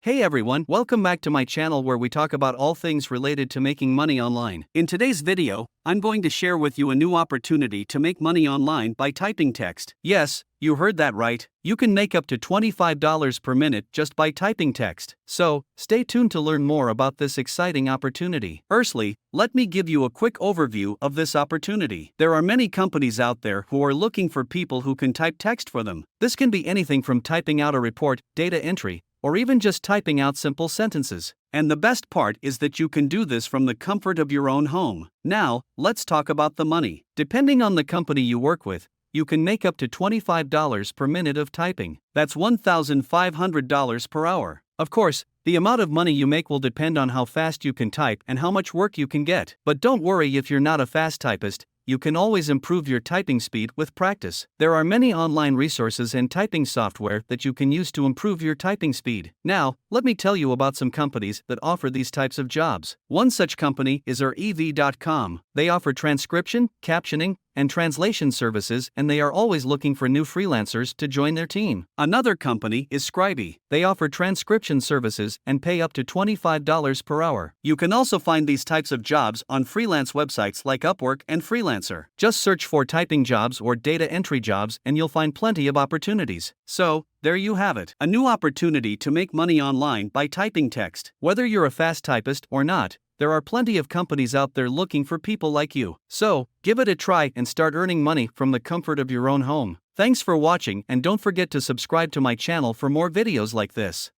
Hey everyone, welcome back to my channel where we talk about all things related to making money online. In today's video, I'm going to share with you a new opportunity to make money online by typing text. Yes, you heard that right. You can make up to $25 per minute just by typing text. So, stay tuned to learn more about this exciting opportunity. Firstly, let me give you a quick overview of this opportunity. There are many companies out there who are looking for people who can type text for them. This can be anything from typing out a report, data entry, or even just typing out simple sentences. And the best part is that you can do this from the comfort of your own home. Now, let's talk about the money. Depending on the company you work with, you can make up to $25 per minute of typing. That's $1,500 per hour. Of course, the amount of money you make will depend on how fast you can type and how much work you can get. But don't worry if you're not a fast typist. You can always improve your typing speed with practice. There are many online resources and typing software that you can use to improve your typing speed. Now, let me tell you about some companies that offer these types of jobs. One such company is ev.com. They offer transcription, captioning, and translation services, and they are always looking for new freelancers to join their team. Another company is Scribey. They offer transcription services and pay up to $25 per hour. You can also find these types of jobs on freelance websites like Upwork and Freelancer. Just search for typing jobs or data entry jobs and you'll find plenty of opportunities. So, there you have it. A new opportunity to make money online by typing text. Whether you're a fast typist or not, there are plenty of companies out there looking for people like you. So, give it a try and start earning money from the comfort of your own home. Thanks for watching and don't forget to subscribe to my channel for more videos like this.